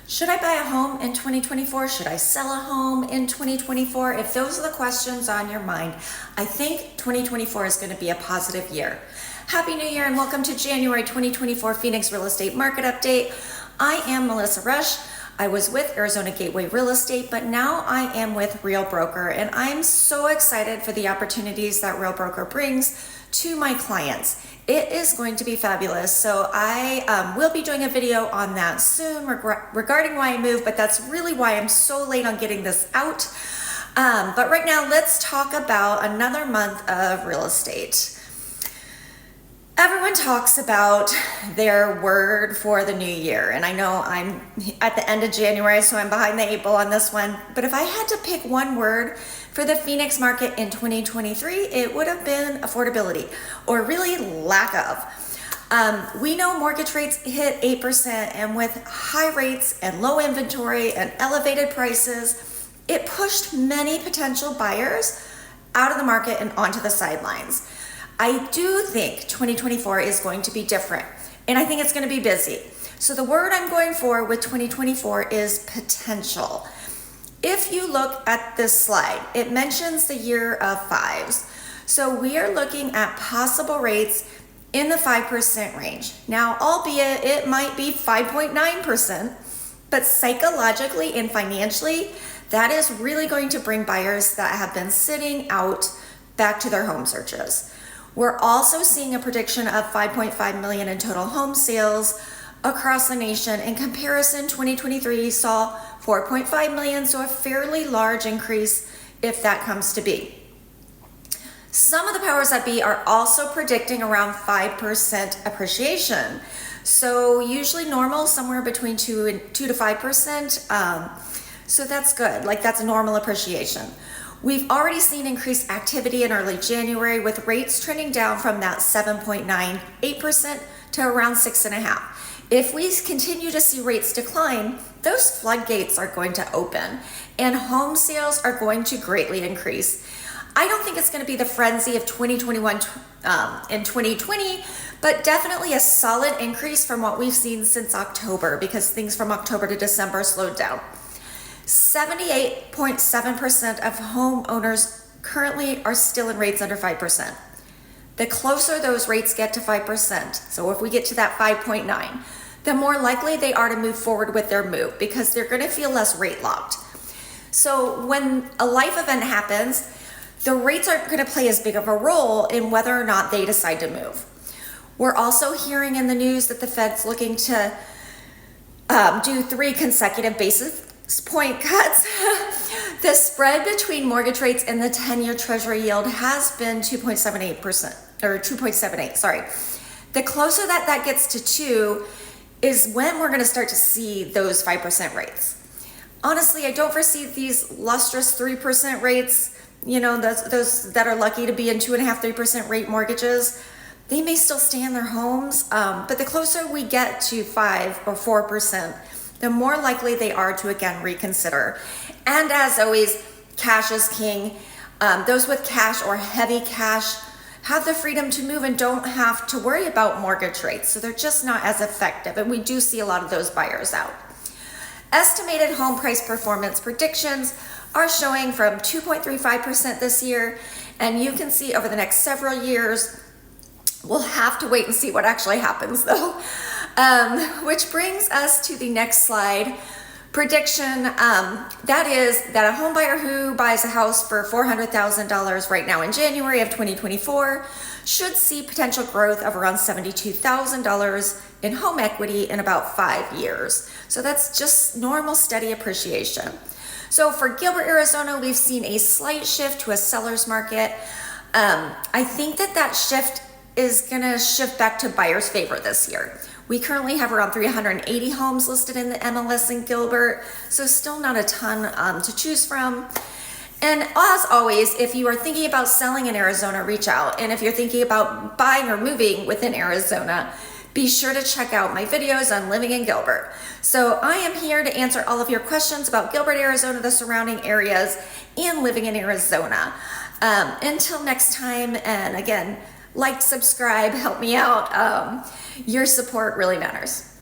Should I buy a home in 2024? Should I sell a home in 2024? If those are the questions on your mind, I think 2024 is going to be a positive year. Happy New Year and welcome to January 2024 Phoenix Real Estate Market Update. I am Melissa Rush. I was with Arizona Gateway Real Estate, but now I am with Real Broker, and I'm so excited for the opportunities that Real Broker brings to my clients. It is going to be fabulous. So I will be doing a video on that soon regarding why I moved, but that's really why I'm so late on getting this out. But right now, let's talk about another month of real estate. Everyone talks about their word for the new year, and I know I'm at the end of January, so I'm behind the 8 ball on this one. But if I had to pick one word for the Phoenix market in 2023, it would have been affordability, or really lack of. We know mortgage rates hit 8%, and with high rates and low inventory and elevated prices, it pushed many potential buyers out of the market and onto the sidelines. I do think 2024 is going to be different, and I think it's going to be busy. So the word I'm going for with 2024 is potential. If you look at this slide, it mentions the year of fives. So we are looking at possible rates in the 5% range. Now, albeit it might be 5.9%, but psychologically and financially, that is really going to bring buyers that have been sitting out back to their home searches. We're also seeing a prediction of 5.5 million in total home sales across the nation. In comparison, 2023 saw 4.5 million, so a fairly large increase if that comes to be. Some of the powers that be are also predicting around 5% appreciation. So usually normal, somewhere between 2 to 5%. So that's good, like that's normal appreciation. We've already seen increased activity in early January with rates trending down from that 7.98% to around 6.5%. If we continue to see rates decline, those floodgates are going to open and home sales are going to greatly increase. I don't think it's going to be the frenzy of 2021 and 2020, but definitely a solid increase from what we've seen since October, because things from October to December slowed down. 78.7% of homeowners currently are still in rates under 5%. The closer those rates get to 5%, so if we get to that 5.9, the more likely they are to move forward with their move because they're going to feel less rate locked. So when a life event happens, the rates aren't going to play as big of a role in whether or not they decide to move. We're also hearing in the news that the Fed's looking to do 3 consecutive basis point cuts. The spread between mortgage rates and the 10-year treasury yield has been 2.78%, or 2.78, sorry. The closer that gets to 2 is when we're going to start to see those 5% rates. Honestly, I don't foresee these lustrous 3% rates, you know, those that are lucky to be in 2.5%, 3% rate mortgages. They may still stay in their homes, but the closer we get to 5 or 4%, the more likely they are to again reconsider. And as always, cash is king. Those with cash or heavy cash have the freedom to move and don't have to worry about mortgage rates. So they're just not as effective. And we do see a lot of those buyers out. Estimated home price performance predictions are showing from 2.35% this year. And you can see over the next several years, we'll have to wait and see what actually happens though. Which brings us to the next slide. Prediction, that is that a home buyer who buys a house for $400,000 right now in January of 2024 should see potential growth of around $72,000 in home equity in about 5 years. So that's just normal steady appreciation. So for Gilbert, Arizona, we've seen a slight shift to a seller's market. I think that shift is going to shift back to buyer's favor this year. We currently have around 380 homes listed in the MLS in Gilbert, so still not a ton to choose from. And as always, if you are thinking about selling in Arizona, reach out. And if you're thinking about buying or moving within Arizona, be sure to check out my videos on living in Gilbert. So I am here to answer all of your questions about Gilbert, Arizona, the surrounding areas, and living in Arizona. Until next time, and again, like, subscribe, help me out. Your support really matters.